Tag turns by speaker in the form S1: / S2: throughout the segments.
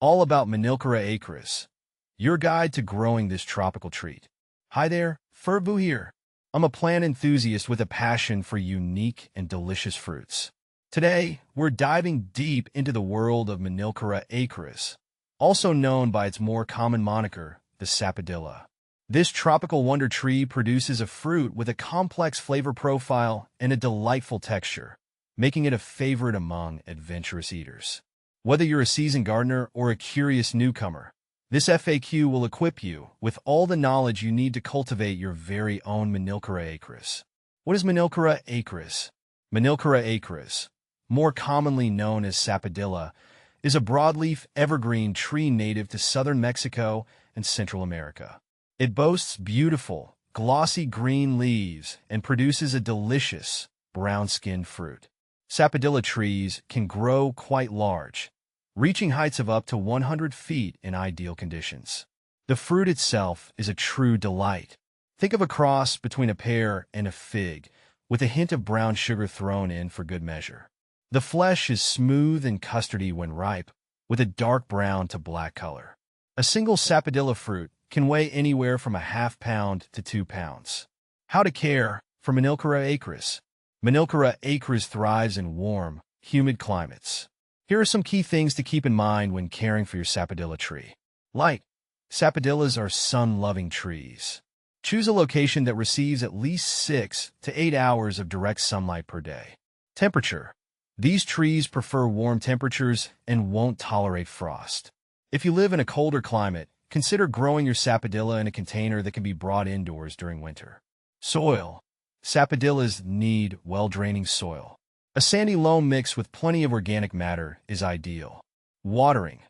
S1: all about Manilkara Achras, your guide to growing this tropical treat. Hi there, Furbu here. I'm a plant enthusiast with a passion for unique and delicious fruits. Today, we're diving deep into the world of Manilkara Achras, also known by its more common moniker, the sapodilla. This tropical wonder tree produces a fruit with a complex flavor profile and a delightful texture, making it a favorite among adventurous eaters. Whether you're a seasoned gardener or a curious newcomer, this FAQ will equip you with all the knowledge you need to cultivate your very own Manilkara Achras. What is Manilkara Achras? Manilkara Achras, more commonly known as sapodilla, is a broadleaf evergreen tree native to southern Mexico and Central America. It boasts beautiful, glossy green leaves and produces a delicious, brown-skinned fruit. Sapodilla trees can grow quite large, reaching heights of up to 100 feet in ideal conditions. The fruit itself is a true delight. Think of a cross between a pear and a fig, with a hint of brown sugar thrown in for good measure. The flesh is smooth and custardy when ripe, with a dark brown to black color. A single sapodilla fruit can weigh anywhere from a half pound to 2 pounds. How to care for Manilkara Achras? Manilkara Achras thrives in warm, humid climates. Here are some key things to keep in mind when caring for your sapodilla tree. Light. Sapodillas are sun-loving trees. Choose a location that receives at least 6 to 8 hours of direct sunlight per day. Temperature. These trees prefer warm temperatures and won't tolerate frost. If you live in a colder climate, consider growing your sapodilla in a container that can be brought indoors during winter. Soil. Sapodillas need well-draining soil. A sandy loam mix with plenty of organic matter is ideal. Watering.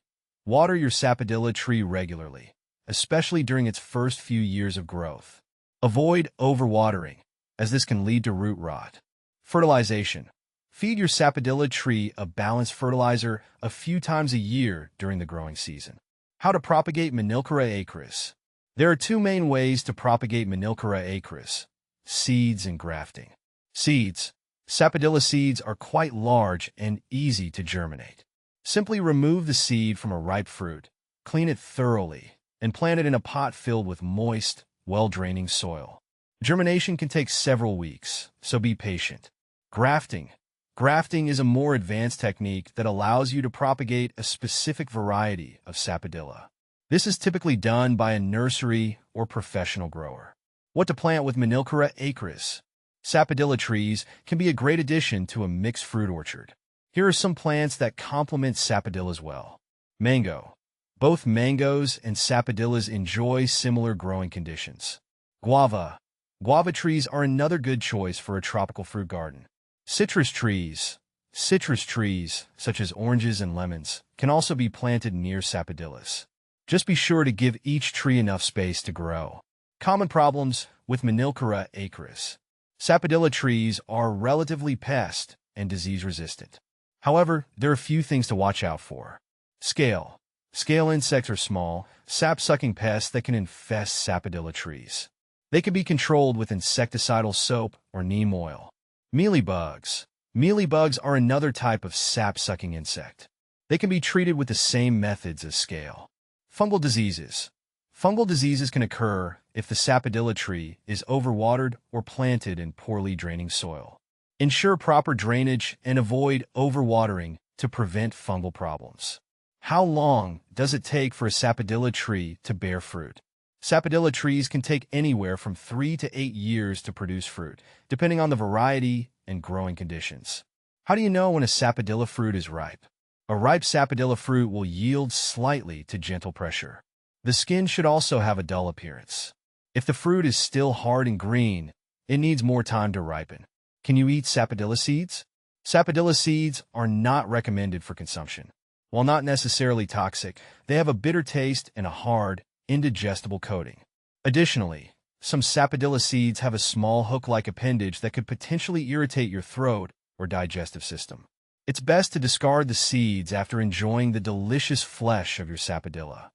S1: Water your sapodilla tree regularly, especially during its first few years of growth. Avoid overwatering, as this can lead to root rot. Fertilization. Feed your sapodilla tree a balanced fertilizer a few times a year during the growing season. How to propagate Manilkara Achras? There are 2 main ways to propagate Manilkara Achras: seeds and grafting. Seeds. Sapodilla seeds are quite large and easy to germinate. Simply remove the seed from a ripe fruit, clean it thoroughly, and plant it in a pot filled with moist, well-draining soil. Germination can take several weeks, so be patient. Grafting. Grafting is a more advanced technique that allows you to propagate a specific variety of sapodilla. This is typically done by a nursery or professional grower. What to plant with Manilkara Achras? Sapodilla trees can be a great addition to a mixed fruit orchard. Here are some plants that complement sapodillas well. Mango. Both mangoes and sapodillas enjoy similar growing conditions. Guava. Guava trees are another good choice for a tropical fruit garden. Citrus trees. Citrus trees, such as oranges and lemons, can also be planted near sapodillas. Just be sure to give each tree enough space to grow. Common problems with Manilkara Achras. Sapodilla trees are relatively pest and disease-resistant. However, there are a few things to watch out for. Scale. Scale insects are small, sap-sucking pests that can infest sapodilla trees. They can be controlled with insecticidal soap or neem oil. Mealybugs. Mealybugs are another type of sap-sucking insect. They can be treated with the same methods as scale. Fungal diseases. Fungal diseases can occur if the sapodilla tree is overwatered or planted in poorly draining soil. Ensure proper drainage and avoid overwatering to prevent fungal problems. How long does it take for a sapodilla tree to bear fruit? Sapodilla trees can take anywhere from 3 to 8 years to produce fruit, depending on the variety and growing conditions. How do you know when a sapodilla fruit is ripe? A ripe sapodilla fruit will yield slightly to gentle pressure. The skin should also have a dull appearance. If the fruit is still hard and green, it needs more time to ripen. Can you eat sapodilla seeds? Sapodilla seeds are not recommended for consumption. While not necessarily toxic, they have a bitter taste and a hard, indigestible coating. Additionally, some sapodilla seeds have a small hook-like appendage that could potentially irritate your throat or digestive system. It's best to discard the seeds after enjoying the delicious flesh of your sapodilla.